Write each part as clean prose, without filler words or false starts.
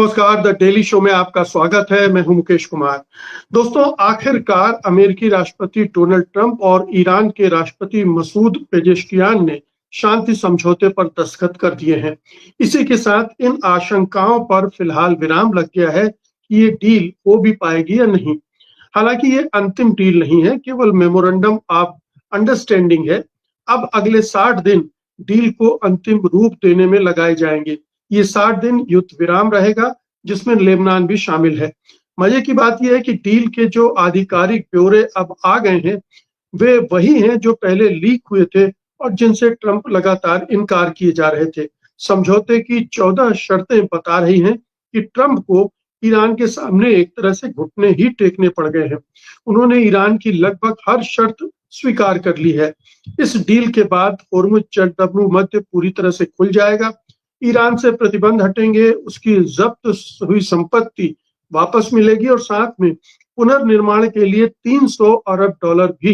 नमस्कार, the daily show में आपका स्वागत है। मैं हूं मुकेश कुमार। दोस्तों, आखिरकार अमेरिकी राष्ट्रपति डोनाल्ड ट्रंप और ईरान के राष्ट्रपति मसूद पेजेश्कियान ने शांति समझौते पर दस्तखत कर दिए हैं। इसी के साथ इन आशंकाओं पर फिलहाल विराम लग गया है कि ये डील हो भी पाएगी या नहीं। हालांकि ये अंतिम डील नहीं है, केवल मेमोरेंडम ऑफ अंडरस्टैंडिंग है। अब अगले 60 दिन डील को अंतिम रूप देने में लगाए जाएंगे। ये 60 दिन युद्ध विराम रहेगा, जिसमें लेबनान भी शामिल है। मजे की बात यह है कि डील के जो आधिकारिक ब्यौरे अब आ गए हैं, वे वही हैं जो पहले लीक हुए थे और जिनसे ट्रंप लगातार इनकार किए जा रहे थे। समझौते की 14 शर्तें बता रही हैं कि ट्रंप को ईरान के सामने एक तरह से घुटने ही टेकने पड़ गए हैं। उन्होंने ईरान की लगभग हर शर्त स्वीकार कर ली है। इस डील के बाद होर्मुज जलसंधि मध्य पूरी तरह से खुल जाएगा। ईरान से प्रतिबंध हटेंगे, उसकी जब्त हुई संपत्ति वापस मिलेगी और साथ में पुनर्निर्माण के लिए 300 अरब डॉलर भी।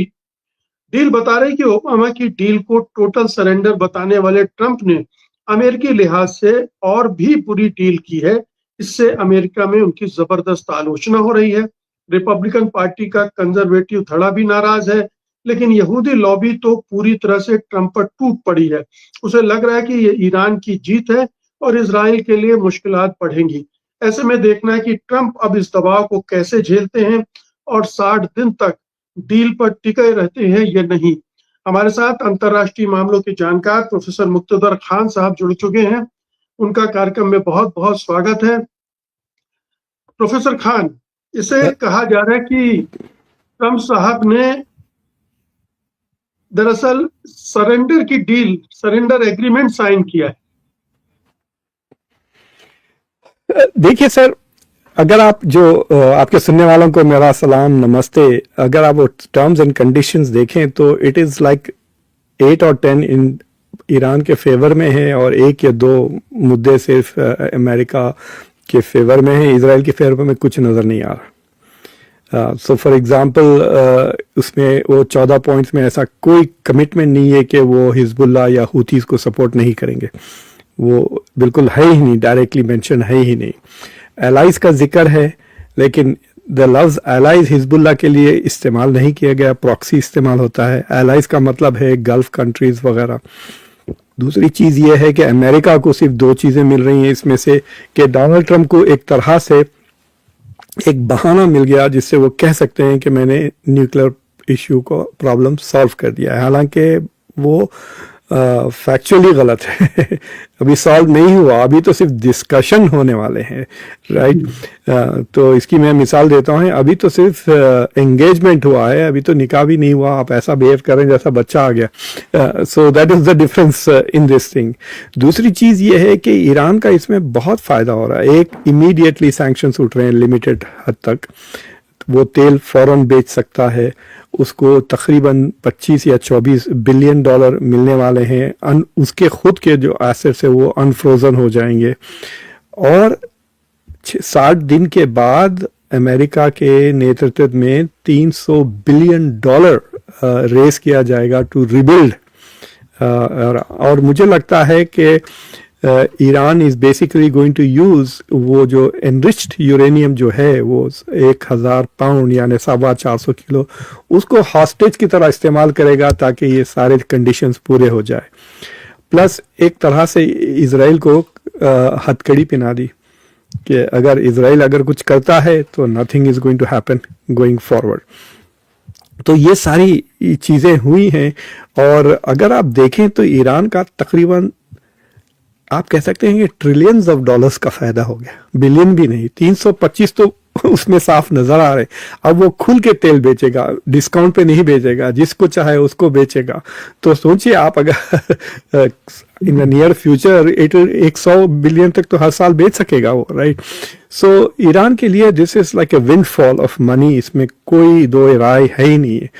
डील बता रही कि ओबामा की डील को टोटल सरेंडर बताने वाले ट्रंप ने अमेरिकी लिहाज से और भी बुरी डील की है। इससे अमेरिका में उनकी जबरदस्त आलोचना हो रही है। रिपब्लिकन पार्टी का कंजर्वेटिव धड़ा भी नाराज है, लेकिन यहूदी लॉबी तो पूरी तरह से ट्रंप पर टूट पड़ी है। उसे लग रहा है कि ये ईरान की जीत है और इजराइल के लिए मुश्किलात बढ़ेंगी। ऐसे में देखना है कि ट्रंप अब इस दबाव को कैसे झेलते हैं और 60 दिन तक डील पर टिके रहते हैं या नहीं। हमारे साथ अंतर्राष्ट्रीय मामलों के जानकार प्रोफेसर मुक्तदर खान साहब जुड़ चुके हैं। उनका कार्यक्रम में बहुत बहुत स्वागत है। प्रोफेसर खान, इसे कहा जा रहा है कि ट्रंप साहब ने दरअसल सरेंडर एग्रीमेंट साइन किया है। देखिए सर, अगर आप आपके सुनने वालों को मेरा सलाम नमस्ते, अगर आप वो टर्म्स एंड कंडीशंस देखें तो इट इज लाइक 8 और 10 इन ईरान के फेवर में है और 1 या 2 मुद्दे सिर्फ अमेरिका के फेवर में है। इजराइल के फेवर में कुछ नजर नहीं आ रहा। सो फॉर एग्जांपल उसमें वो 14 पॉइंट्स में ऐसा कोई कमिटमेंट नहीं है कि वो हिजबुल्लाह या हुतीस को सपोर्ट नहीं करेंगे। वो बिल्कुल है ही नहीं, डायरेक्टली मेंशन है ही नहीं। एलाइज का जिक्र है, लेकिन द लफ्ज एलाइज हिजबुल्लाह के लिए इस्तेमाल नहीं किया गया, प्रॉक्सी इस्तेमाल होता है। एलाइज का मतलब है गल्फ कंट्रीज वगैरह। दूसरी चीज ये है कि अमेरिका को सिर्फ 2 चीजें मिल रही हैं इसमें से, कि डोनाल्ड ट्रंप को एक तरह से एक बहाना मिल गया जिससे वो कह सकते हैं कि मैंने न्यूक्लियर इश्यू को प्रॉब्लम सॉल्व कर दिया है। हालांकि वो फैक्चुअली गलत है। अभी सॉल्व नहीं हुआ, अभी तो सिर्फ डिस्कशन होने वाले हैं, राइट। तो इसकी मैं मिसाल देता हूँ। अभी तो सिर्फ एंगेजमेंट हुआ है, अभी तो निकाह भी नहीं हुआ। आप ऐसा बिहेव करें जैसा बच्चा आ गया। सो that is the difference in this thing. दूसरी चीज ये है कि ईरान का इसमें बहुत फायदा हो रहा है। एक, इमीडिएटली सैंक्शंस उठ रहे हैं लिमिटेड हद तक। वो तेल फौरन बेच सकता है, उसको तकरीबन 25 या 24 बिलियन डॉलर मिलने वाले हैं। उसके खुद के जो एसेट्स है वो अनफ्रोजन हो जाएंगे। और 60 दिन के बाद अमेरिका के नेतृत्व में 300 बिलियन डॉलर रेस किया जाएगा टू रिबिल्ड। और मुझे लगता है कि Iran is basically going to use वो जो एनरिच्ड यूरेनियम जो है वो 1000 पाउंड यानी 450 किलो, उसको हॉस्टेज की तरह इस्तेमाल करेगा ताकि ये सारे कंडीशंस पूरे हो जाए। प्लस एक तरह से इजराइल को हथकड़ी पहना दी कि अगर इजराइल कुछ करता है तो nothing is going to happen going forward. तो ये सारी चीजें हुई हैं। और अगर आप देखें तो ईरान का तकरीबन आप कह सकते हैं कि ट्रिलियंस ऑफ डॉलर्स का फायदा हो गया, बिलियन भी नहीं। 325 तो उसमें साफ नजर आ रहे। अब वो खुल के तेल बेचेगा, डिस्काउंट पे नहीं बेचेगा, जिसको चाहे उसको बेचेगा। तो सोचिए आप, अगर in the near future 100 billion तक तो हर साल बेच सकेगा वो, राइट। सो ईरान के लिए this is like a windfall of money, इसमें कोई दो राय है ही नहीं है।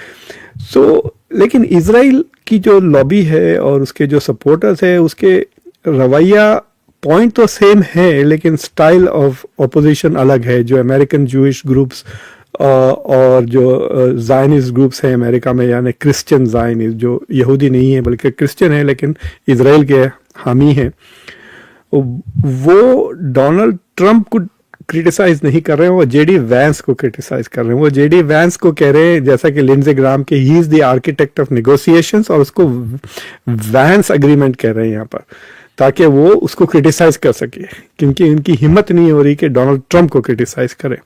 सो लेकिन इजराइल की जो लॉबी है और उसके जो सपोर्टर्स है, उसके रवैया पॉइंट तो सेम है, लेकिन स्टाइल ऑफ ऑपोजिशन अलग है। जो अमेरिकन जूइश ग्रुप्स और जो जायनिस्ट ग्रुप्स हैं अमेरिका में, यानी क्रिश्चियन जायनिस्ट, जो यहूदी नहीं है बल्कि क्रिश्चियन है लेकिन इजराइल के हामी हैं, वो डोनाल्ड ट्रंप को क्रिटिसाइज नहीं कर रहे हैं, वो जेडी वैंस को क्रिटिसाइज कर रहे हैं। वो जेडी वैंस को कह रहे हैं, जैसा कि लिंडसे ग्राम के he is the architect of negotiations, और उसको वैंस एग्रीमेंट कह रहे हैं यहाँ पर, ताकि वो उसको क्रिटिसाइज कर सके, क्योंकि उनकी हिम्मत नहीं हो रही कि डोनाल्ड ट्रंप को क्रिटिसाइज करें।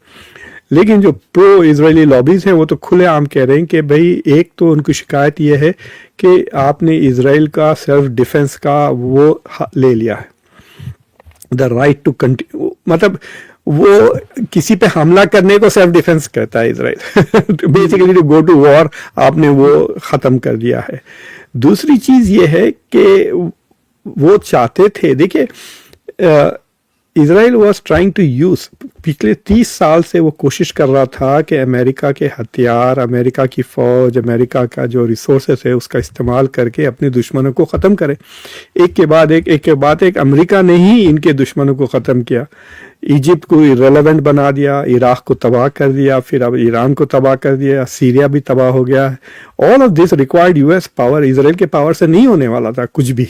लेकिन जो प्रो इजरायली लॉबीज हैं वो तो खुलेआम कह रहे हैं कि भाई, एक तो उनकी शिकायत ये है कि आपने इजराइल का सेल्फ डिफेंस का वो ले लिया है, द राइट टू कंटिन्यू, मतलब वो किसी पे हमला करने को सेल्फ डिफेंस कहता है Israel, basically to go to war, आपने वो खत्म कर दिया है। दूसरी चीज ये है कि वो चाहते थे, देखिए Israel was trying to use, पिछले 30 साल से वो कोशिश कर रहा था कि अमेरिका के हथियार, अमेरिका की फौज, अमेरिका का जो रिसोर्सेस है उसका इस्तेमाल करके अपने दुश्मनों को ख़त्म करे। एक के बाद एक अमेरिका ने ही इनके दुश्मनों को ख़त्म किया। इजिप्ट को इरेलेवेंट बना दिया, इराक को तबाह कर दिया, फिर अब ईरान को तबाह कर दिया, सीरिया भी तबाह हो गया। All of this required US power, Israel के पावर से नहीं होने वाला था कुछ भी।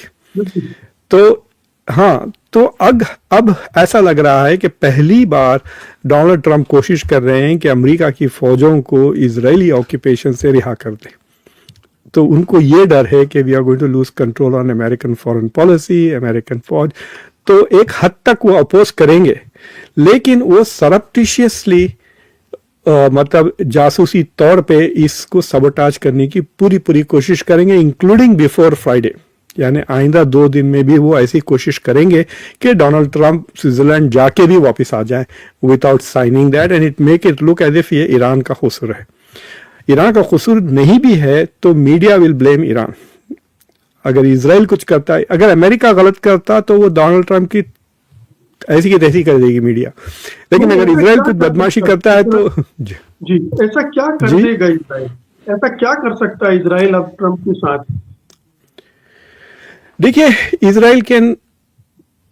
तो हाँ, तो अब ऐसा लग रहा है कि पहली बार डोनाल्ड ट्रंप कोशिश कर रहे हैं कि अमेरिका की फौजों को इजरायली ऑक्यूपेशन से रिहा कर दें। तो उनको ये डर है कि we are going to lose control on American foreign policy, American फौज। तो एक हद तक वो अपोज करेंगे, लेकिन वो सरप्टिशियसली मतलब जासूसी तौर पे इसको सबोटाज करने की पूरी कोशिश करेंगे, इंक्लूडिंग बिफोर फ्राइडे। यानी आइंदा 2 दिन में भी वो ऐसी कोशिश करेंगे कि डोनाल्ड ट्रंप स्विट्जरलैंड जाके भी वापस आ जाए without signing that, and it make it look as if ये ईरान का कसूर है। ईरान का कसूर नहीं भी है तो मीडिया विल ब्लेम ईरान। अगर इजराइल कुछ करता है, अगर अमेरिका गलत करता तो वो डोनाल्ड ट्रंप की ऐसी की तैसी कर देगी मीडिया, लेकिन अगर इजराइल कुछ बदमाशी करता है तो जी ऐसा क्या कर देगा इजराइल? ऐसा क्या कर सकता है इजराइल अब ट्रंप के साथ? देखिए, इजराइल के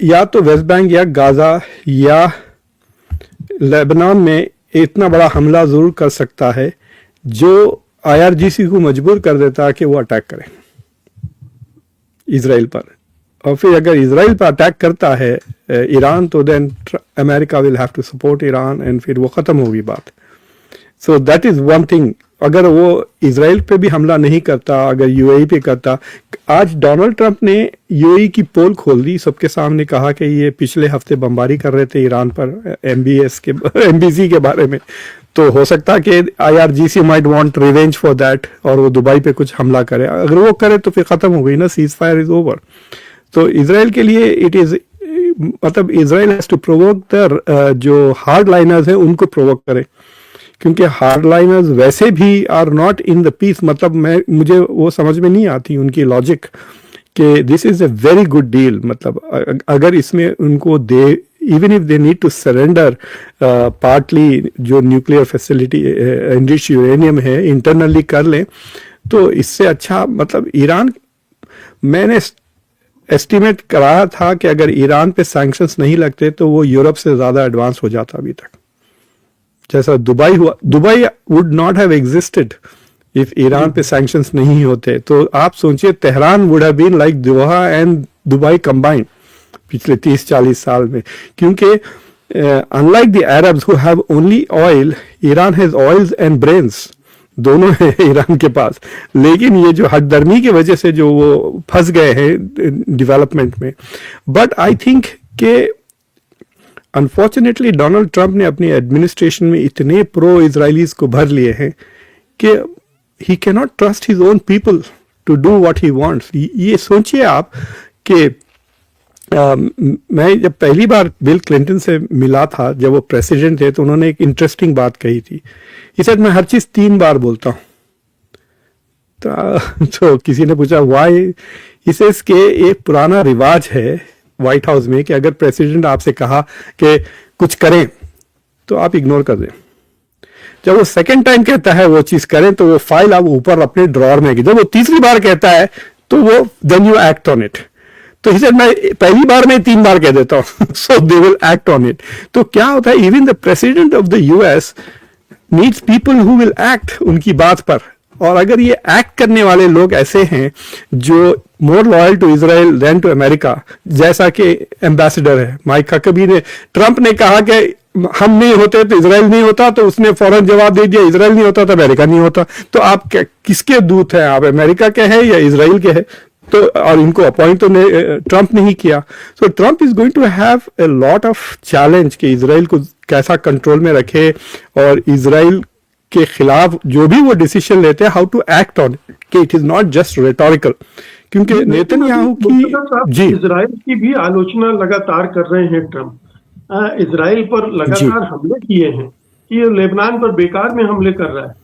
या तो वेस्ट बैंक या गाजा या लेबनान में इतना बड़ा हमला जरूर कर सकता है जो आईआरजीसी को मजबूर कर देता है कि वो अटैक करे इजराइल पर। और फिर अगर इजराइल पर अटैक करता है ईरान, तो then America will have to support Iran, and फिर वो खत्म होगी बात। So that is one thing. अगर वो इजराइल पे भी हमला नहीं करता, अगर यूएई पे करता। आज डोनाल्ड ट्रंप ने यूएई की पोल खोल दी, सबके सामने कहा कि ये पिछले हफ्ते बमबारी कर रहे थे ईरान पर एमबीसी के बारे में, तो हो सकता है कि IRGC might want revenge for that और वो दुबई पे कुछ हमला करे। अगर वो करे तो फिर खत्म हो गई ना, सीज फायर इज ओवर। तो इजराइल के लिए इट इज, मतलब Israel has to provoke the जो हार्ड लाइनर्स है उनको प्रोवोक करे, क्योंकि हार्डलाइनर्स वैसे भी are not in the peace. मतलब मुझे वो समझ में नहीं आती उनकी लॉजिक कि this is a very good deal. मतलब अगर इसमें उनको दे, even if they need to surrender partly जो न्यूक्लियर फैसिलिटी एनरिच्ड यूरेनियम है इंटरनली कर लें, तो इससे अच्छा, मतलब ईरान, मैंने एस्टिमेट कराया था कि अगर ईरान पे सैंक्शंस नहीं लगते तो वो यूरोप से ज्यादा एडवांस हो जाता अभी तक, जैसा दुबई हुआ। Dubai would not have existed if Iran पे सैंक्शंस नहीं होते। तो आप सोचिए, Tehran would have been like Doha and Dubai combined पिछले 30-40 साल में, क्योंकि unlike the Arabs who have only oil, Iran has oils and brains, दोनों है ईरान के पास। लेकिन ये जो हठधर्मी की वजह से जो वो फंस गए हैं डेवलपमेंट में। बट आई थिंक के अनफॉर्चुनेटली डोनाल्ड ट्रंप ने अपनी एडमिनिस्ट्रेशन में इतने प्रो इजरायलीज को भर लिए हैं कि he can not trust his own people to do what he wants. ये सोचिए आप कि मैं जब पहली बार बिल क्लिंटन से मिला था, जब वो प्रेसिडेंट थे, तो उन्होंने एक इंटरेस्टिंग बात कही थी। ही सेड मैं हर चीज 3 बार बोलता हूँ। तो किसी ने पूछा व्हाई? ही सेज के एक पुराना रिवाज है व्हाइट हाउस में कि अगर प्रेसिडेंट आपसे कहा कि कुछ करें तो आप इग्नोर कर दें। जब वो सेकंड टाइम कहता है वो चीज करें तो वो फाइल आप ऊपर अपने ड्रॉर में, जब वो तीसरी बार कहता है तो वो then you act on it. तो ही सेड मैं पहली बार में 3 बार कह देता हूं, so they will act on it. तो क्या होता है, even the president of the US needs people who will act उनकी बात पर। और अगर ये एक्ट करने वाले लोग ऐसे हैं जो more loyal to Israel than to America, जैसा कि एम्बेसडर है माइक हकबी ने, ट्रंप ने कहा कि हम नहीं होते तो इजराइल नहीं होता, तो उसने फौरन जवाब दे दिया इजराइल नहीं होता तो अमेरिका नहीं होता। तो आप किसके दूत हैं, आप अमेरिका के हैं या इजराइल के हैं? तो और इनको अपॉइंट तो ट्रंप ने ही किया। So Trump is going to have a lot of challenge कि इजराइल को कैसा कंट्रोल में रखे, और इजराइल के खिलाफ जो भी वो डिसीजन लेते हैं हाउ टू एक्ट ऑन कि it is not just rhetorical. क्योंकि नेतन्याहू की जी इजराइल की भी आलोचना लगातार कर रहे हैं ट्रंप, इजराइल पर लगातार हमले किए हैं कि ये लेबनान पर बेकार में हमले कर रहा है।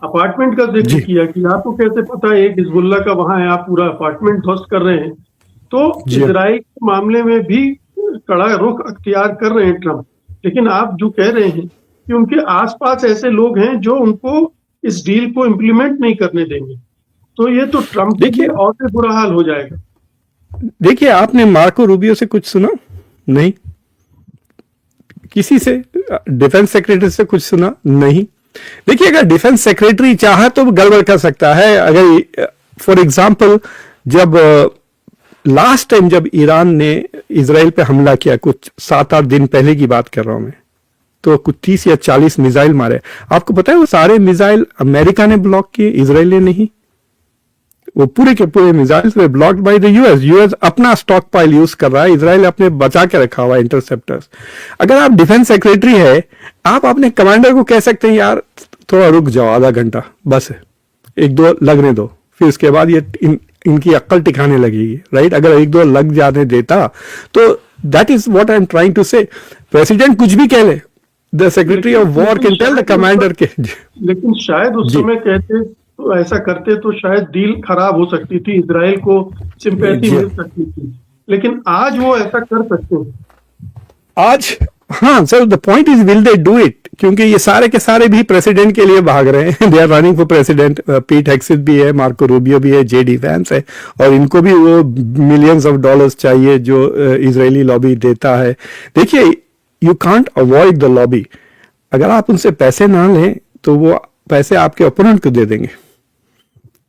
अपार्टमेंट का जिक्र किया कि आपको कैसे पता है एक हिजबुल्ला का वहां है, आप पूरा अपार्टमेंट ध्वस्त कर रहे हैं। तो इजराइल के मामले में भी कड़ा रुख अख्तियार कर रहे हैं ट्रंप। लेकिन आप जो कह रहे हैं कि उनके आसपास ऐसे लोग हैं जो उनको इस डील को इम्प्लीमेंट नहीं करने देंगे, तो ये तो ट्रंप देखिए और भी बुरा हाल हो जाएगा। देखिए, आपने मार्को रूबियो से कुछ सुना? नहीं। किसी से, डिफेंस सेक्रेटरी से कुछ सुना? नहीं। देखिए, अगर डिफेंस सेक्रेटरी चाहे तो गड़बड़ कर सकता है। अगर फॉर एग्जांपल जब लास्ट टाइम जब ईरान ने इजराइल पे हमला किया, कुछ 7-8 दिन पहले की बात कर रहा हूं मैं, तो कुछ 30 या 40 मिसाइल मारे। आपको पता है वो सारे मिसाइल अमेरिका ने ब्लॉक किए, इजराइल ने नहीं। वो पूरे के पूरे missiles way blocked by the US. US अपना स्टॉक पाइल यूज कर रहा है, इजराइल अपने बचा के रखा हुआ इंटरसेप्टर्स। अगर आप डिफेंस सेक्रेटरी है, आप अपने कमांडर को कह सकते हैं यार थोड़ा रुक जाओ, आधा घंटा बस है, 1-2 लगने दो, फिर उसके बाद ये इनकी अक्ल टिकाने लगेगी, राइट? अगर 1-2 लग जाने देता तो that is what I am trying to say. President कुछ भी कह ले, the secretary of war can tell the commander के। लेकिन शायद उस समय कहते तो ऐसा करते तो शायद डील खराब हो सकती थी, इजराइल को सिंपैथी मिल सकती थी। लेकिन आज वो ऐसा कर सकते हैं आज। हाँ sir, the point is will they do it? क्योंकि ये सारे के सारे भी प्रेसिडेंट के लिए भाग रहे हैं। They are running for president. Pete Hegseth भी है, मार्को रूबियो भी है, जेडी वैंस है, और इनको भी वो मिलियंस ऑफ डॉलर्स चाहिए जो इजरायली लॉबी देता है। देखिए, you can't avoid the lobby. अगर आप उनसे पैसे ना लें तो वो पैसे आपके ओपोनेंट को दे देंगे।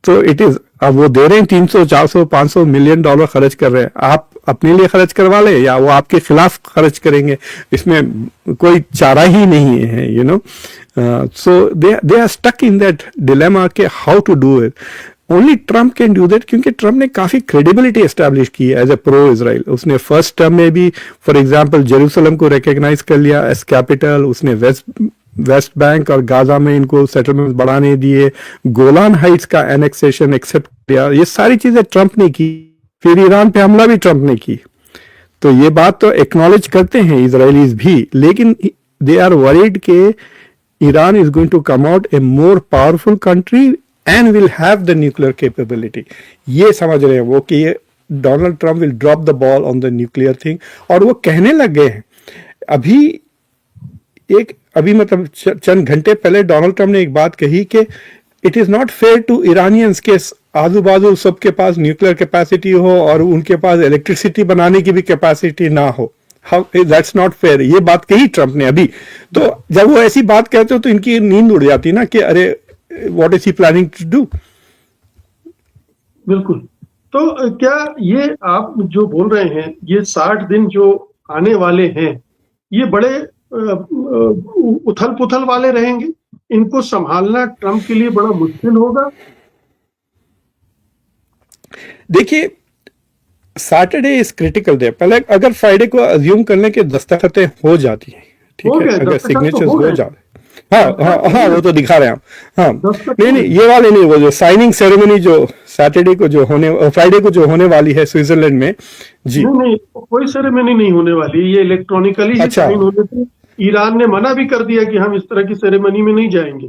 तो इट इज, अब वो दे रहे हैं 300, 400, 500 मिलियन डॉलर खर्च कर रहे हैं, आप अपने लिए खर्च करवा ले या वो आपके खिलाफ खर्च करेंगे, इसमें कोई चारा ही नहीं है, you know. So they are stuck in that dilemma के how to do it. Only Trump can do that, क्योंकि ट्रम्प ने काफी क्रेडिबिलिटी एस्टैब्लिश की है एज ए प्रो इजराइल। उसने फर्स्ट टर्म में भी फॉर एग्जांपल जेरूसलम को रिकॉग्नाइज कर लिया एज कैपिटल, उसने वेस्ट बैंक और गाजा में इनको सेटलमेंट बढ़ाने दिए, गोलान हाइट्स का एनेक्सेशन एक्सेप्ट किया, ये सारी चीजें ट्रंप ने की। फिर ईरान पे हमला भी ट्रंप ने की। तो ये बात तो एक्नॉलेज करते हैं इजरायलीज भी, लेकिन दे आर वरीड के Iran is going to come out a more powerful country and will have the nuclear capability. ये समझ रहे हैं वो कि ये Donald Trump will drop the ball on the nuclear thing. और वो कहने लग गए हैं अभी मतलब चंद घंटे पहले डोनाल्ड ट्रंप ने एक बात कही कि it is not fair to Iranians के आजू बाजू सबके पास न्यूक्लियर कैपेसिटी हो और उनके पास इलेक्ट्रिसिटी बनाने की भी कैपेसिटी ना हो। दैट्स नॉट फेयर, ये बात कही ट्रंप ने अभी। तो जब वो ऐसी बात कहते हो तो इनकी नींद उड़ जाती ना कि अरे what is he planning to do. बिल्कुल। तो क्या ये आप जो बोल रहे हैं, ये 60 दिन जो आने वाले हैं, ये बड़े उथल पुथल वाले रहेंगे? इनको संभालना ट्रंप के लिए बड़ा मुश्किल होगा? देखिए, सैटरडे इज क्रिटिकल डे। पहले अगर फ्राइडे को अज्यूम करने के दस्तखतें हो जाती हैं, ठीक है, अगर सिग्नेचर्स हो जाते, हाँ वो तो दिखा रहे हैं आप। हाँ नहीं, ये वाले नहीं, वो जो साइनिंग सेरेमनी जो सैटरडे को जो होने, फ्राइडे को जो होने वाली है स्विट्जरलैंड में, जी नहीं, कोई सेरेमनी नहीं होने वाली, ये इलेक्ट्रॉनिकली ही साइन होने थे। ईरान ने मना भी कर दिया कि हम इस तरह की सेरेमनी में नहीं जाएंगे।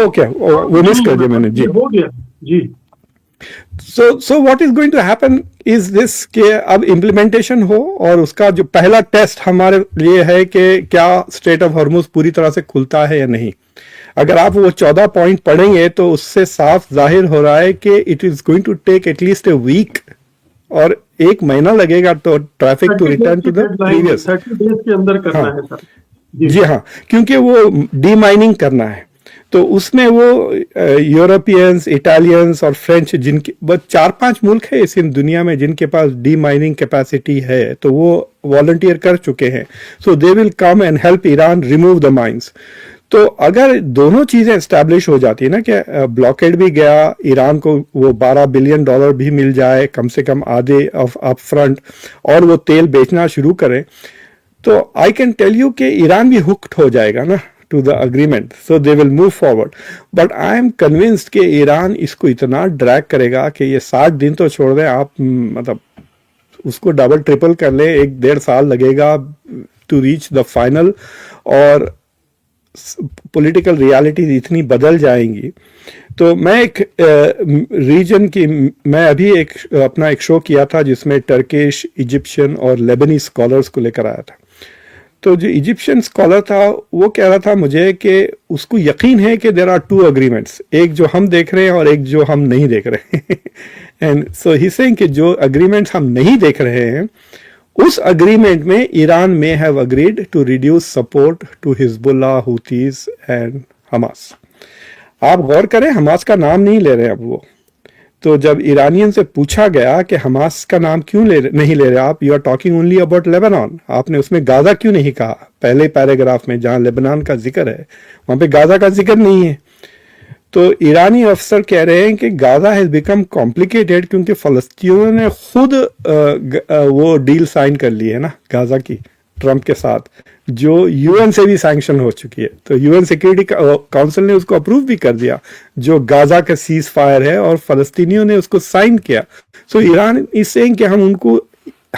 ओके, वो मिस कर दिया मैंने, जी हो गया जी। So what is going to happen is this कि अब इम्प्लीमेंटेशन हो, और उसका जो पहला टेस्ट हमारे लिए है कि क्या स्ट्रेट ऑफ हॉर्मुज पूरी तरह से खुलता है या नहीं। अगर आप वो 14 पॉइंट पढ़ेंगे तो उससे साफ जाहिर हो रहा है कि it is going to take at least a week, और 1 महीना लगेगा तो traffic to return to the previous 30 days के अंदर करना है सर। जी हाँ, क्योंकि वो डी माइनिंग करना है। तो उसमें वो यूरोपियंस, इटालियंस और फ्रेंच, जिनके बस 4-5 मुल्क है इस दुनिया में जिनके पास डी माइनिंग कैपेसिटी है, तो वो वॉलंटियर कर चुके हैं. So they will come and help Iran remove the mines. तो अगर दोनों चीजें एस्टैब्लिश हो जाती है ना, कि ब्लॉकेड भी गया, ईरान को वो $12 बिलियन भी मिल जाए कम से कम आधे ऑफ अप फ्रंट, और वो तेल बेचना शुरू करें, तो आई कैन टेल यू कि ईरान भी हुक्ड हो जाएगा ना to the agreement, so they will move forward. But I am convinced कि ईरान इसको इतना ड्रैग करेगा कि ये 60 दिन तो छोड़ दें आप, मतलब उसको डबल ट्रिपल कर ले, 1-1.5 साल लगेगा टू रीच द फाइनल, और पॉलिटिकल रियलिटीज इतनी बदल जाएंगी. तो मैं एक रीजन की, मैं अभी अपना एक शो किया था जिसमें टर्किश, इजिप्शियन और लेबनी स्कॉलर्स को लेकर आया था. तो जो इजिप्शियन स्कॉलर था वो कह रहा था मुझे कि उसको यकीन है कि देयर आर 2 अग्रीमेंट्स, एक जो हम देख रहे हैं और एक जो हम नहीं देख रहे हैं. एंड सो ही सेइंग कि जो अग्रीमेंट्स हम नहीं देख रहे हैं, उस अग्रीमेंट में Iran may have agreed to reduce support to Hezbollah, Houthis and Hamas. आप गौर करें, हमास का नाम नहीं ले रहे अब वो. तो जब ईरानियन से पूछा गया कि हमास का नाम क्यों नहीं ले रहे आप, you are talking only about Lebanon, आपने उसमें गाजा क्यों नहीं कहा? पहले पैराग्राफ में जहां लेबनान का जिक्र है वहां पे गाजा का जिक्र नहीं है. तो ईरानी अफसर कह रहे हैं कि गाजा हैज बिकम कॉम्प्लिकेटेड क्योंकि फलस्तीनियों ने खुद वो डील साइन कर ली है ना गाजा की, ट्रंप के साथ, जो यूएन से भी सैंक्शन हो चुकी है. तो यूएन सिक्योरिटी काउंसिल ने उसको अप्रूव भी कर दिया, जो गाजा का सीज फायर है, और फलस्तीनियों ने उसको साइन किया. सो ईरान इज सेइंग कि हम उनको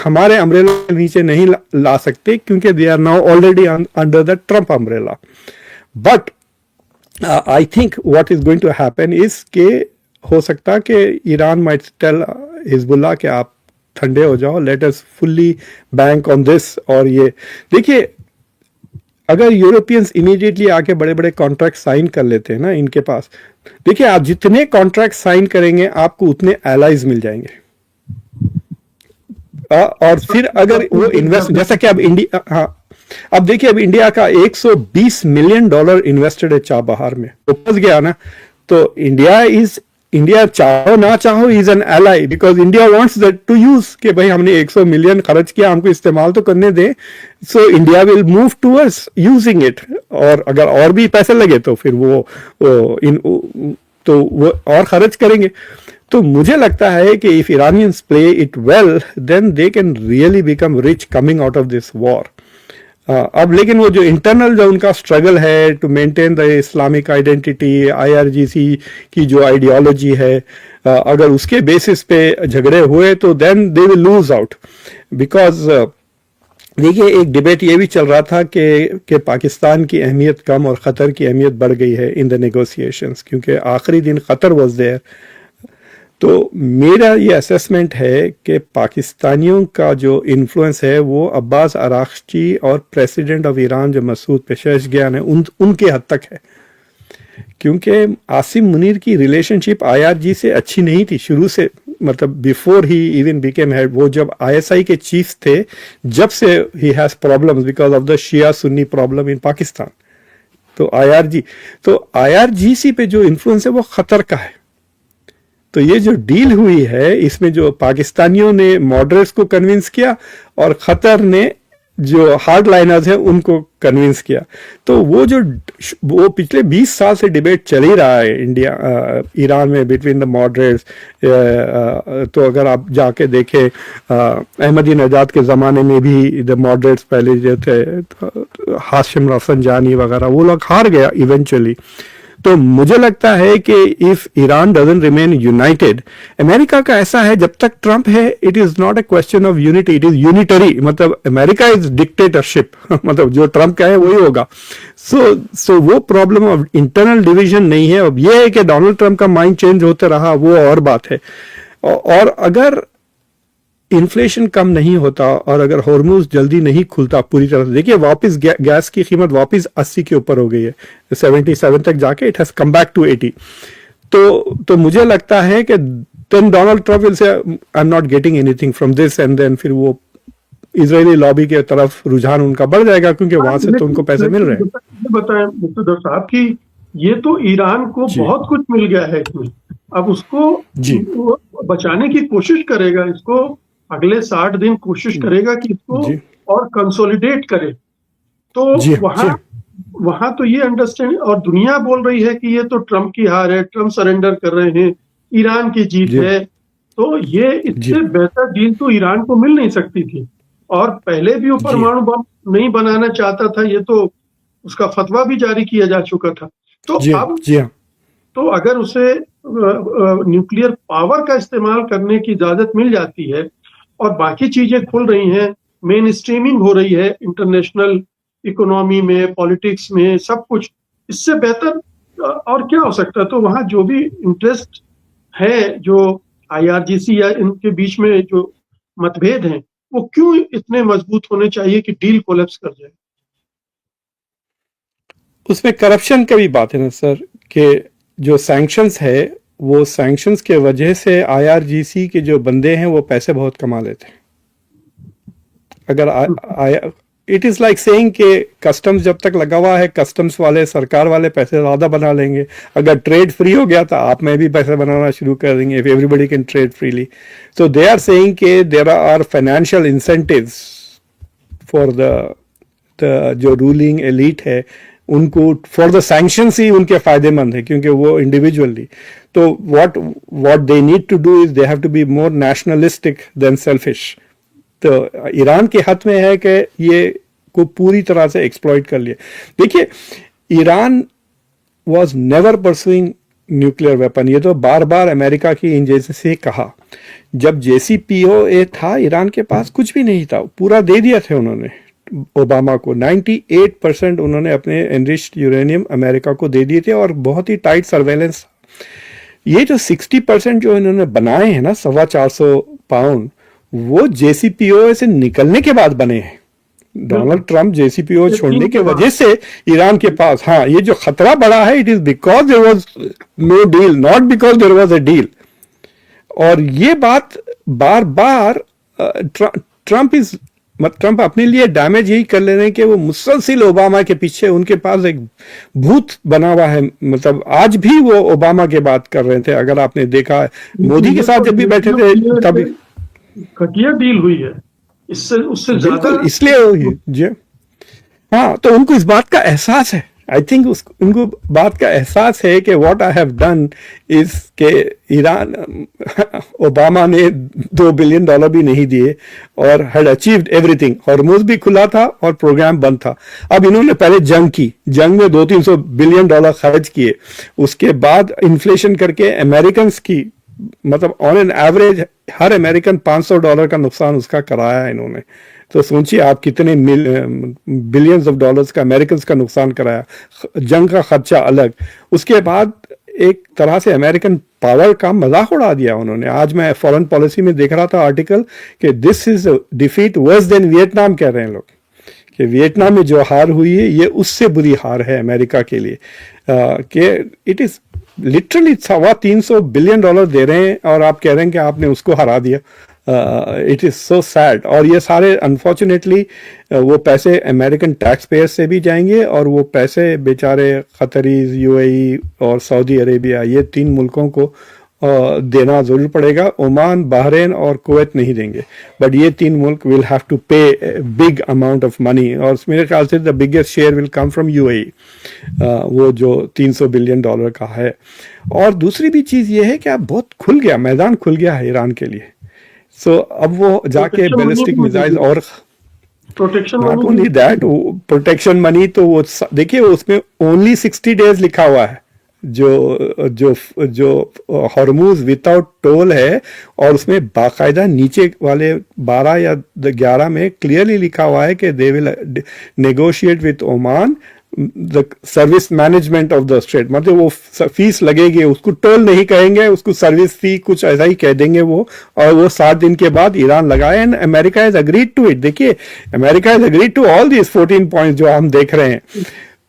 हमारे अम्ब्रेला के नीचे नहीं ला सकते क्योंकि they are now already under the Trump umbrella. But I think what is going to happen is के हो सकता कि ईरान माइट टेल हिजबुल्लाह कि आप ठंडे हो जाओ, let us fully bank on this. और ये देखिए, अगर यूरोपियंस इमीडिएटली आके बड़े बड़े कॉन्ट्रैक्ट साइन कर लेते हैं ना इनके पास, देखिए आप जितने कॉन्ट्रैक्ट साइन करेंगे आपको उतने एलाइज मिल जाएंगे. और फिर अगर वो इन्वेस्ट, जैसा कि अब इंडिया, हाँ अब देखिए, अब इंडिया का $120 मिलियन इन्वेस्टेड है चाबहार में, तो फंस गया ना. तो इंडिया चाहो ना चाहो is an ally, because India wants that to use, कि भाई हमने 100 मिलियन खर्च किया, हमको इस्तेमाल तो करने दें. So India will move towards using it, और अगर और भी पैसे लगे तो फिर वो और खर्च करेंगे. तो मुझे लगता है कि if Iranians play it well, then they can really become rich coming out of this war. अब लेकिन वो जो इंटरनल जो उनका स्ट्रगल है to maintain the Islamic identity, IRGC की जो आइडियोलॉजी है, अगर उसके बेसिस पे झगड़े हुए तो then they will lose out. Because देखिए, एक डिबेट ये भी चल रहा था कि पाकिस्तान की अहमियत कम और क़तर की अहमियत बढ़ गई है इन द नेगोशिएशंस, क्योंकि आखिरी दिन क़तर वाज देयर. तो मेरा ये असेसमेंट है कि पाकिस्तानियों का जो इन्फ्लुएंस है वो अब्बास अराक्ची और प्रेसिडेंट ऑफ ईरान जो मसूद पेशेशगियान है उनके हद तक है. क्योंकि आसिम मुनीर की रिलेशनशिप IRG से अच्छी नहीं थी शुरू से, मतलब before he even became head. वो जब ISI के चीफ थे, जब से ही has problems because of the Shia Sunni problem in Pakistan. तो IRGC पे जो इन्फ्लुएंस है वो खतर का है. तो ये जो डील हुई है, इसमें जो पाकिस्तानियों ने मॉडरेट्स को कन्विंस किया और खतर ने जो हार्ड लाइनर्स हैं उनको कन्विंस किया. तो वो पिछले 20 साल से डिबेट चल ही रहा है ईरान में बिटवीन द मॉडरेट्स. तो अगर आप जाके देखें, अहमदीनजाद के ज़माने में भी द मॉडरेट्स पहले जो थे, हाशिम रफसंजानी वगैरह, वो लोग हार गया इवेंचुअली. तो मुझे लगता है कि if Iran doesn't remain United, America का ऐसा है जब तक ट्रंप है, it is not a question of unity, it is unitary. मतलब अमेरिका इज डिक्टेटरशिप, मतलब जो ट्रंप का है वही होगा. सो वो प्रॉब्लम ऑफ इंटरनल डिवीजन नहीं है. अब ये है कि डोनाल्ड ट्रंप का माइंड चेंज होते रहा, वो और बात है. और अगर इन्फ्लेशन कम नहीं होता और अगर हॉर्मुज जल्दी नहीं खुलता पूरी तरह से, देखिए वापस गैस की कीमत वापस 80 के ऊपर हो गई है, 77 तक जाके it has come back to 80. तो मुझे लगता है कि then Donald Trump will say I am not getting anything from this, and then फिर वो इजरायली लॉबी के तरफ रुझान उनका बढ़ जाएगा, क्योंकि वहां से तो उनको पैसे मिल रहे हैं. बताएं मुक्तदर साहब की ये तो ईरान को जी। बहुत कुछ मिल गया है इसमें। अब उसको जी। वो बचाने की कोशिश करेगा, इसको अगले 60 दिन कोशिश करेगा कि इसको जी। और कंसोलिडेट करे। तो जी। वहां जी। वहां तो ये अंडरस्टैंड, और दुनिया बोल रही है कि ये तो ट्रम्प की हार है, ट्रम्प सरेंडर कर रहे हैं, ईरान की जीत जी। है। तो ये जी। इससे बेहतर डील तो ईरान को मिल नहीं सकती थी। और पहले भी वो जी। परमाणु बम नहीं बनाना चाहता था, ये तो उसका फतवा भी जारी किया जा चुका था। तो जी। अब जी। हाँ। तो अगर उसे न्यूक्लियर पावर का इस्तेमाल करने की इजाजत मिल जाती है और बाकी चीजें खुल रही हैं, मेन स्ट्रीमिंग हो रही है इंटरनेशनल इकोनॉमी में, पॉलिटिक्स में, सब कुछ, इससे बेहतर और क्या हो सकता है। तो वहां जो भी इंटरेस्ट है, जो आईआरजीसी या इनके बीच में जो मतभेद हैं, वो क्यों इतने मजबूत होने चाहिए कि डील कोलैप्स कर जाए। उसमें करप्शन का भी बात है ना सर, कि जो सैंक्शंस है, वो सैंक्शंस के वजह से आईआरजीसी के जो बंदे हैं वो पैसे बहुत कमा लेते हैं। अगर इट इज लाइक सेइंग कि कस्टम्स जब तक लगा हुआ है, कस्टम्स वाले, सरकार वाले पैसे ज्यादा बना लेंगे। अगर ट्रेड फ्री हो गया तो आप में भी पैसे बनाना शुरू कर देंगे, if everybody can trade freely. तो दे आर सेइंग कि there are financial incentives for the जो रूलिंग एलीट है उनको, फॉर द सैंक्शंस ही उनके फायदेमंद है, क्योंकि वो इंडिविजुअली। तो what they need to do is they have to be more nationalistic than selfish. तो ईरान के हाथ में है कि ये को पूरी तरह से एक्सप्लॉइट कर लिया। देखिए, Iran was never pursuing nuclear weapon, ये तो बार बार अमेरिका की एजेंसी से कहा। जब JCPOA था, ईरान के पास कुछ भी नहीं था, पूरा दे दिया था उन्होंने ओबामा को। 98% उन्होंने अपने एनरिच्ड यूरेनियम अमेरिका को दे दिए थे, और बहुत ही टाइट सर्वेलेंस। ये जो 60% जो इन्होंने बनाए हैं ना, 425 पाउंड, वो JCPOA से निकलने के बाद बने हैं। डोनाल्ड ट्रंप JCPOA छोड़ने की वजह से ईरान के पास, हाँ, ये जो खतरा बढ़ा है, it is because there was no deal, not because there was a deal. और ये बात बार बार ट्रंप अपने लिए डैमेज यही कर ले रहे हैं कि वो मुसलसल ओबामा के पीछे, उनके पास एक भूत बना हुआ है। मतलब आज भी वो ओबामा की बात कर रहे थे, अगर आपने देखा, मोदी के साथ जब भी बैठे थे तभी घटिया डील हुई है, इससे उससे ज्यादा बिल्कुल, इसलिए हुई जी। हाँ, तो उनको इस बात का एहसास है। आई थिंक उनको बात का एहसास है कि what I have done is के ईरान, ओबामा ने $2 बिलियन भी नहीं दिए और हैड अचीव्ड एवरीथिंग। हॉर्मुज भी खुला था और प्रोग्राम बंद था। अब इन्होंने पहले जंग की, जंग में $200-300 बिलियन खर्च किए, उसके बाद इन्फ्लेशन करके अमेरिकन की, मतलब on an average her American $500 का नुकसान उसका कराया है इन्होंने। तो सोचिए आप कितने बिलियंस ऑफ डॉलर्स का अमेरिकन का नुकसान कराया, जंग का खर्चा अलग। उसके बाद एक तरह से अमेरिकन पावर का मजाक उड़ा दिया उन्होंने। आज मैं फॉरेन पॉलिसी में देख रहा था आर्टिकल कि this is defeat worse than Vietnam, कह रहे हैं लोग कि वियतनाम में जो हार हुई है ये उससे बुरी हार है अमेरिका के लिए। कि इट इज लिटरली $300 बिलियन दे रहे हैं और आप कह रहे हैं कि आपने उसको हरा दिया। It is so sad. और ये सारे अनफॉर्चुनेटली वो पैसे अमेरिकन टैक्स पेयर से भी जाएंगे, और वो पैसे बेचारे कतरीज, UAE और सऊदी अरेबिया, ये 3 मुल्कों को देना जरूर पड़ेगा। ओमान, बहरीन और कुवैत नहीं देंगे, बट ये 3 मुल्क विल हैव टू पे बिग अमाउंट ऑफ मनी, और मेरे ख्याल से the biggest share will come from UAE, वो जो $300 बिलियन का है। और दूसरी भी चीज ये है कि अब बहुत खुल गया, मैदान खुल गया है ईरान के लिए। सो अब वो जाके बैलिस्टिक मिसाइल और protection, not only that, protection money तो वो देखिए, उसमें ओनली 60 डेज लिखा हुआ है, जो जो जो हॉर्मुज विदाउट टोल है, और उसमें बाकायदा नीचे वाले 12 या 11 में क्लियरली लिखा हुआ है कि they will negotiate with Oman the service management of the straight. मतलब वो फीस लगेगी, उसको टोल नहीं कहेंगे, उसको सर्विस फी कुछ ऐसा ही कह देंगे वो, और वो 7 दिन के बाद ईरान लगाए। And America has agreed to it. देखिए, America has agreed to all this 14 points जो हम देख रहे हैं।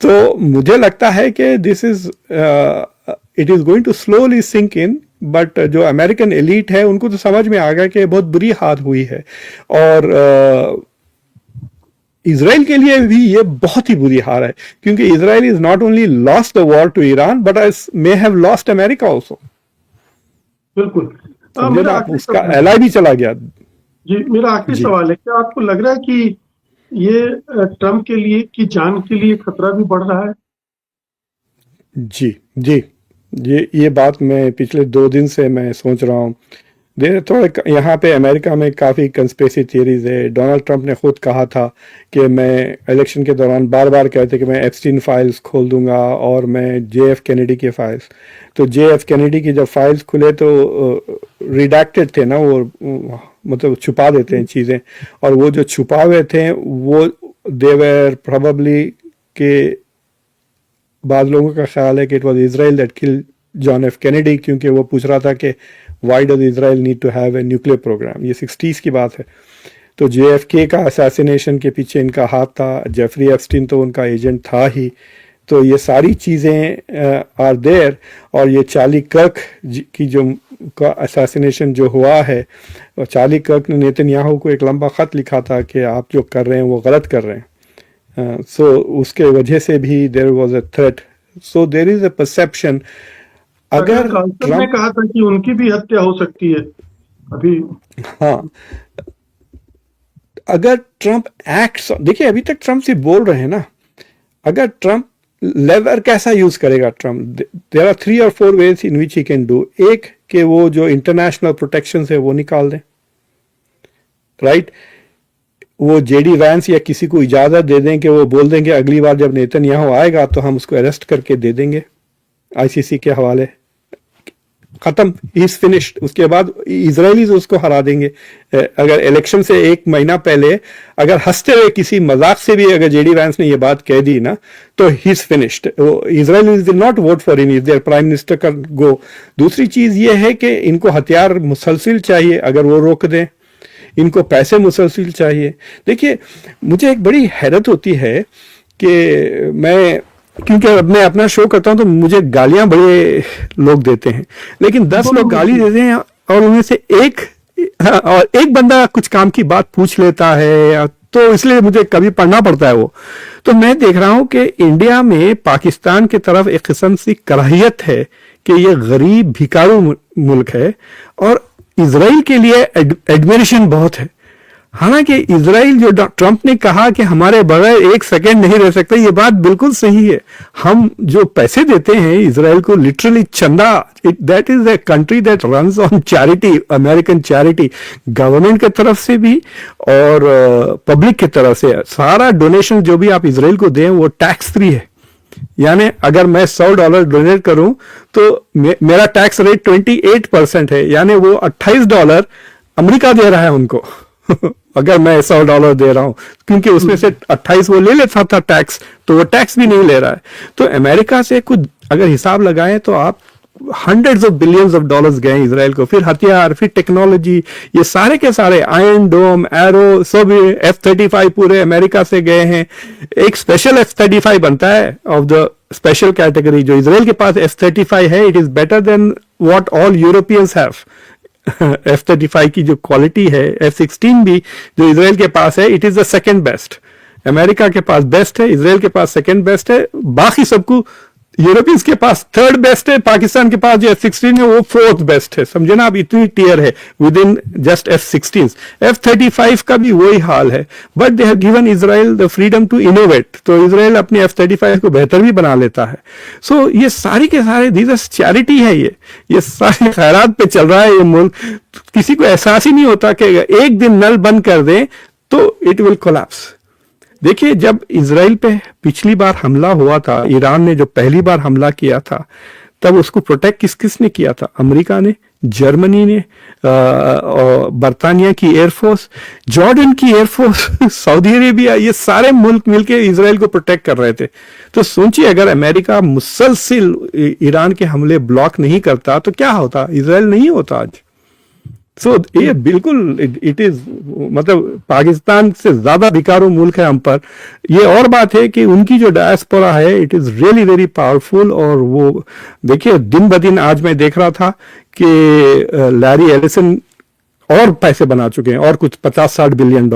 तो मुझे लगता है कि this is it is going to slowly sink in, but जो अमेरिकन एलीट है उनको तो समझ में आ गया कि बहुत बुरी हार हुई है। और इजराइल के लिए भी ये बहुत ही बुरी हार है, क्योंकि Israel is not only lost the war to Iran but may have lost America also. बिल्कुल। समझे ना, उसका एलाई भी चला गया। जी, मेरा आखिरी सवाल है, क्या आपको लग रहा है कि ये ट्रम्प के लिए की जान के लिए खतरा भी बढ़ रहा है? जी जी, ये बात मैं पिछले 2 दिन से मैं सोच रहा हूँ। थोड़ा यहाँ पे अमेरिका में काफ़ी कंस्पिरेसी थियरीज है। डोनाल्ड ट्रंप ने खुद कहा था कि मैं इलेक्शन के दौरान बार बार कहते कि मैं एप्स्टीन फाइल्स खोल दूंगा और मैं JF कैनेडी के फाइल्स, तो JF कैनेडी की जब फाइल्स खुले तो रिडैक्टेड थे ना, वो मतलब छुपा देते हैं चीज़ें, और वो जो छुपा हुए थे वो देवर प्रोबेबली के बाद लोगों का ख्याल है कि it was Israel that kill John F Kennedy, क्योंकि वो पूछ रहा था कि why does Israel need to have a nuclear programme. ये 60s की बात है। तो JFK का असैसिनेशन के पीछे इनका हाथ था, जेफरी एप्स्टीन तो उनका एजेंट था ही। तो ये सारी चीज़ें आर देयर। और ये चार्ली कर्क की जो का असैसिनेशन जो हुआ है, और चार्ली कर्क ने नेतन्याहू को एक लंबा ख़त लिखा था कि आप जो कर रहे हैं वो गलत कर रहे हैं। सो उसके वजह से भी there was a threat. So there is a perception, अगर ट्रम्प ने कहा था कि उनकी भी हत्या हो सकती है अभी। हाँ, अगर ट्रम्प एक्ट्स, देखिए अभी तक ट्रम्प सिर्फ बोल रहे हैं ना, अगर ट्रम्प लेवर कैसा यूज करेगा Trump, there are 3 or 4 ways in which he can do. एक कि वो जो इंटरनेशनल प्रोटेक्शन है वो निकाल दें, राइट। वो JD वैंस या किसी को इजाजत दे दें कि वो बोल देंगे अगली बार जब नेतन्याहू आएगा तो हम उसको अरेस्ट करके दे देंगे ICC के हवाले, खत्म, इज फिनिश्ड। उसके बाद इजरायलीज उसको हरा देंगे। अगर इलेक्शन से 1 महीना पहले अगर हंसते हुए किसी मजाक से भी अगर JD वैंस ने ये बात कह दी ना, तो he is finished. Israelis will not vote for him, their prime minister का गो। दूसरी चीज ये है कि इनको हथियार मुसलसिल चाहिए, अगर वो रोक दें। इनको पैसे मुसलसिल चाहिए। देखिए मुझे एक बड़ी हैरत होती है कि मैं, क्योंकि अब मैं अपना शो करता हूं तो मुझे गालियां बड़े लोग देते हैं, लेकिन 10 लोग गाली देते हैं और उनमें से एक बंदा कुछ काम की बात पूछ लेता है, तो इसलिए मुझे कभी पढ़ना पड़ता है वो। तो मैं देख रहा हूं कि इंडिया में पाकिस्तान की तरफ एक किस्म सी कराहियत है कि ये गरीब भिखारू मुल्क है, और इजराइल के लिए एडमिरेशन बहुत है। हालांकि इजराइल, जो ट्रंप ने कहा कि हमारे बगैर 1 सेकेंड नहीं रह सकते, ये बात बिल्कुल सही है। हम जो पैसे देते हैं इजराइल को, लिटरली चंदा, that is a country that runs on charity, American charity, government की तरफ से भी और पब्लिक की तरफ से। सारा डोनेशन जो भी आप इजराइल को दें वो टैक्स फ्री है। यानी अगर मैं $100 डोनेट करूं तो मेरा टैक्स रेट 28% है, यानी वो $28 अमेरिका दे रहा है उनको अगर मैं $100 दे रहा हूं, क्योंकि उसमें से 28 वो ले लेता था टैक्स, तो वो टैक्स भी नहीं ले रहा है। तो अमेरिका से कुछ अगर हिसाब लगाएं तो आप hundreds of billions of dollars गए इजराइल को, फिर हथियार, फिर टेक्नोलॉजी, ये सारे के सारे आयरन डोम, एरो, सब F-35 पूरे अमेरिका से गए हैं। एक स्पेशल F-35 बनता है ऑफ द स्पेशल कैटेगरी, जो इजराइल के पास F-35 है, it is better than what all Europeans have. F-35 की जो क्वालिटी है, F-16 भी जो इजराइल के पास है, it is the second best. America के पास बेस्ट है, इजराइल के पास सेकेंड बेस्ट है, बाकी सबको यूरोपियंस के पास थर्ड बेस्ट है, पाकिस्तान के पास जो F-16 है वो फोर्थ बेस्ट है। समझे ना, अब इतनी टियर है with in just F-16। F-35 का भी वही हाल है, but they have given Israel the freedom to innovate, तो इजराइल अपनी F-35 को बेहतर भी बना लेता है। सो ये सारी के सारे दीज चैरिटी है, ये सारे खैरात पे चल रहा है ये मुल्क। किसी को एहसास ही नहीं होता कि एक दिन नल बंद कर दें तो इट विल कोलैप्स। देखिए जब इजराइल पे पिछली बार हमला हुआ था, ईरान ने जो पहली बार हमला किया था, तब उसको प्रोटेक्ट किसने किया था? अमेरिका ने, जर्मनी ने, बर्तानिया की एयरफोर्स, जॉर्डन की एयरफोर्स, सऊदी अरेबिया, ये सारे मुल्क मिलकर इजराइल को प्रोटेक्ट कर रहे थे। तो सोचिए अगर अमेरिका मुसलसिल ईरान के हमले ब्लॉक नहीं करता तो क्या होता? इजराइल नहीं होता आज। सो ये बिल्कुल इट इज, मतलब पाकिस्तान से ज्यादा भिखारू मुल्क है हम पर। ये और बात है कि उनकी जो डायस्पोरा है it is really very powerful. और वो देखिए दिन ब दिन आज मैं देख रहा था कि लैरी एलिसन और पैसे बना चुके हैं, और कुछ $50-60 बिलियन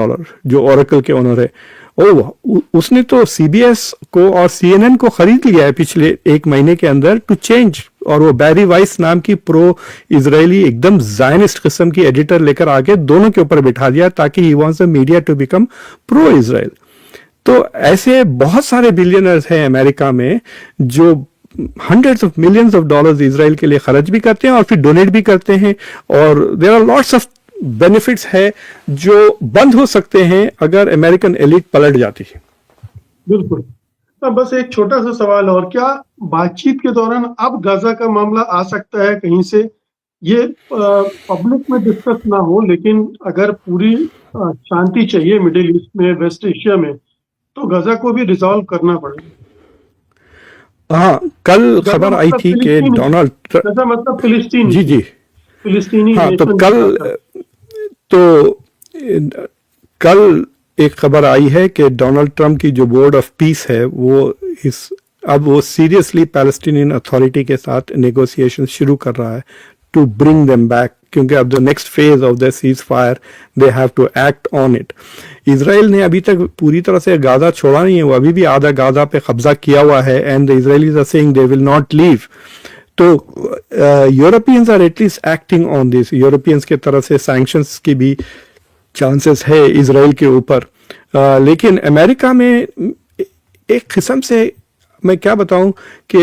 जो ओरेकल के ओनर है, उसने तो सीबीएस को और सीएनएन को खरीद लिया है पिछले एक महीने के अंदर टू चेंज, और वो बैरी वाइस नाम की प्रो इजरायली एकदम जायनिस्ट किस्म की एडिटर लेकर आके दोनों के ऊपर बिठा दिया ताकि he wants the media to become pro Israel. तो ऐसे बहुत सारे बिलियनर्स हैं अमेरिका में जो hundreds of millions of dollars Israel के लिए खर्च भी करते हैं और फिर डोनेट भी करते हैं, और there are lots of benefits है जो बंद हो सकते हैं अगर अमेरिकन एलिट पलट जाती है। बिल्कुल। अब बस एक छोटा सा सवाल और, क्या बातचीत के दौरान अब गाजा का मामला आ सकता है कहीं से? ये पब्लिक में डिस्कस ना हो, लेकिन अगर पूरी शांति चाहिए मिडिल ईस्ट में, वेस्ट एशिया में, तो गाजा को भी रिजॉल्व करना पड़ेगा। हाँ, कल खबर आई थी कि डोनाल्ड गाजा मतलब फिलिस्तीन, जी जी फिलिस्तीनी। हाँ, तो कल एक खबर आई है कि डोनाल्ड ट्रंप की जो बोर्ड ऑफ पीस है अब वो सीरियसली पैलेस्टीनियन अथॉरिटी के साथ नेगोशिएशन शुरू कर रहा है टू ब्रिंग देम बैक, क्योंकि अब the next phase of the ceasefire they have to act on it. Israel ने अभी तक पूरी तरह से गाजा छोड़ा नहीं है, वो अभी भी आधा गाजा पे कब्जा किया हुआ है, and the Israelis are saying they will not leave. तो Europeans are at least acting on this, Europeans के तरफ से सैंक्शंस की भी चांसेस है इजराइल के ऊपर। लेकिन अमेरिका में एक किस्म से मैं क्या बताऊं कि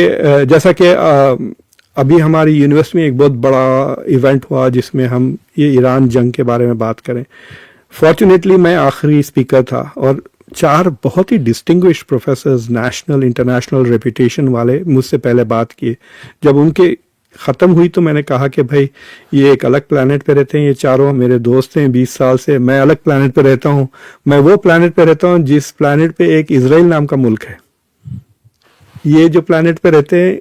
जैसा कि अभी हमारी यूनिवर्सिटी में एक बहुत बड़ा इवेंट हुआ जिसमें हम ये ईरान जंग के बारे में बात करें। फॉर्चुनेटली मैं आखिरी स्पीकर था और 4 बहुत ही distinguished professors, national international reputation वाले मुझसे पहले बात किए। जब उनके ख़त्म हुई तो मैंने कहा कि भाई ये एक अलग प्लैनेट पे रहते हैं, ये चारों मेरे दोस्त हैं 20 साल से, मैं अलग प्लैनेट पे रहता हूँ। मैं वो प्लैनेट पे रहता हूँ जिस प्लैनेट पे एक इजराइल नाम का मुल्क है। ये जो प्लैनेट पे रहते हैं,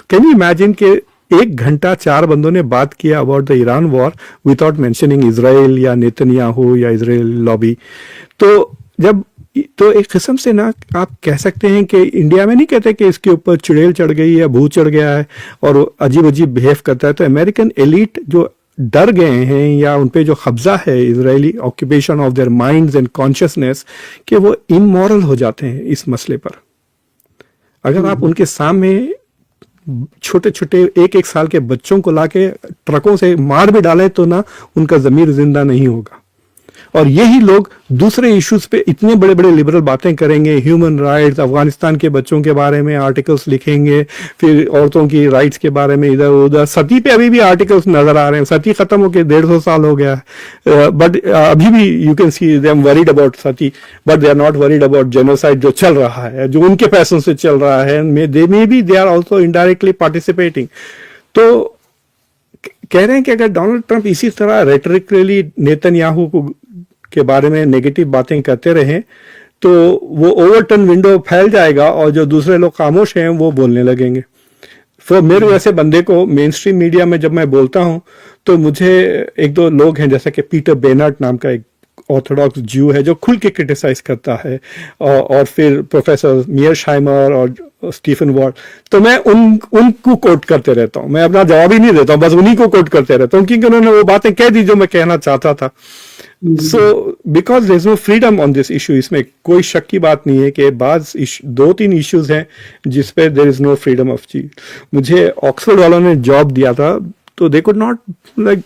कैन यू इमेजिन कि 1 घंटा 4 बंदों ने बात किया about the Iran war without mentioning Israel या नेतन्याहू या इजराइल लॉबी। तो एक किस्म से ना आप कह सकते हैं कि इंडिया में नहीं कहते कि इसके ऊपर चुड़ैल चढ़ गई है, भूत चढ़ गया है और अजीब अजीब बिहेव करता है। तो अमेरिकन एलिट जो डर गए हैं या उन पे जो कब्जा है Israeli occupation of their minds and consciousness, कि वो इमोरल हो जाते हैं इस मसले पर। अगर आप उनके सामने छोटे छोटे 1-1 साल के बच्चों को लाके ट्रकों से मार भी डालें तो ना उनका जमीर जिंदा नहीं होगा। और यही लोग दूसरे इश्यूज पे इतने बड़े बड़े लिबरल बातें करेंगे, ह्यूमन राइट्स, अफगानिस्तान के बच्चों के बारे में आर्टिकल्स लिखेंगे, फिर औरतों की राइट्स के बारे में इधर उधर। सती पे अभी भी आर्टिकल्स नजर आ रहे हैं, सती खत्म होकर 150 साल हो गया है, बट अभी भी you can see they am worried about सती, but they are not worried about genocide जो चल रहा है, जो उनके पैसों से चल रहा है। They are also indirectly participating. तो कह रहे हैं कि अगर डोनाल्ड ट्रंप इसी तरह रेटरिकली नेतन्याहू के बारे में नेगेटिव बातें करते रहे तो वो ओवरटर्न विंडो फैल जाएगा और जो दूसरे लोग खामोश हैं वो बोलने लगेंगे। तो मेरे वैसे बंदे को मेन स्ट्रीम मीडिया में जब मैं बोलता हूं तो मुझे 1-2 लोग हैं, जैसे कि पीटर बेनार्ट नाम का एक ऑर्थोडॉक्स ज्यू है जो खुल के क्रिटिसाइज करता है, और फिर प्रोफेसर मीयरशाइमर और स्टीफन वॉर्ड, तो मैं उनको कोट करते रहता हूं। मैं अपना जवाब ही नहीं देता हूं, बस उन्हीं को कोट करते रहता हूं क्योंकि उन्होंने वो बातें कह दी जो मैं कहना चाहता था। So because there is no freedom on this issue, इसमें कोई शक की बात नहीं है कि 2-3 इश्यूज हैं जिस पे there is no freedom of speech. मुझे ऑक्सफोर्ड वालों ने जॉब दिया था तो दे कुड नॉट, लाइक,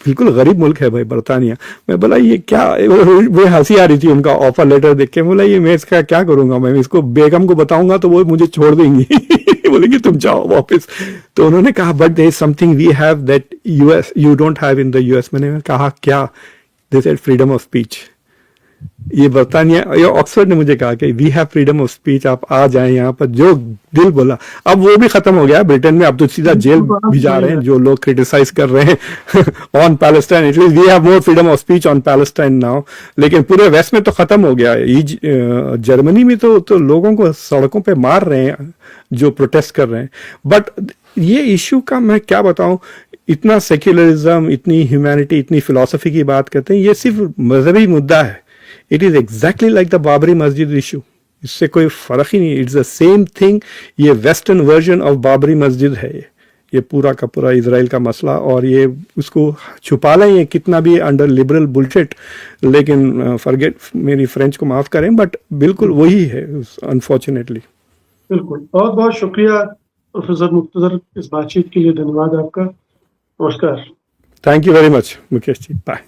बिल्कुल गरीब मुल्क है भाई बरतानिया। मैं बोला ये क्या, वो हंसी आ रही थी उनका ऑफर लेटर देख के। बोला ये मैं इसका क्या करूंगा, मैं इसको बेगम को बताऊंगा तो वो मुझे छोड़ देंगी। बोलेंगे तुम जाओ वापस। तो उन्होंने कहा but there is something we have that US you don't have in the US. मैंने कहा क्या? They said freedom of speech. ये बरतानिया, ये ऑक्सफोर्ड ने मुझे कहा कि we have freedom of speech, आप आ जाएं यहाँ पर, जो दिल बोला। अब वो भी खत्म हो गया ब्रिटेन में, अब तो सीधा जेल भी जा रहे हैं जो लोग क्रिटिसाइज कर रहे हैं on Palestine. At least we have more freedom of speech on Palestine now. लेकिन पूरे वेस्ट में तो खत्म हो गया है। जर्मनी में तो लोगों को सड़कों पे मार रहे हैं जो प्रोटेस्ट कर रहे हैं। बट ये इश्यू का मैं क्या बताऊं, इतना सेक्युलरिज्म, इतनी ह्यूमैनिटी, इतनी फिलॉसफी की बात करते हैं, ये सिर्फ मजहबी मुद्दा है। It is exactly like the Babri मस्जिद इशू, इससे कोई फर्क ही नहीं। It's the same thing. ये वेस्टर्न वर्जन ऑफ बाबरी मस्जिद है। ये पूरा का पूरा इजराइल का मसला, और ये उसको छुपा लें ये कितना भी अंडर लिबरल बुलशिट, लेकिन फॉरगेट, मेरी फ्रेंच को माफ करें, बट बिल्कुल वही है अनफॉर्चुनेटली। बिल्कुल, बहुत बहुत शुक्रिया प्रोफेसर मुक्तदर, इस बातचीत के लिए धन्यवाद आपका। नमस्कार। Thank you very much Mukesh ji, bye.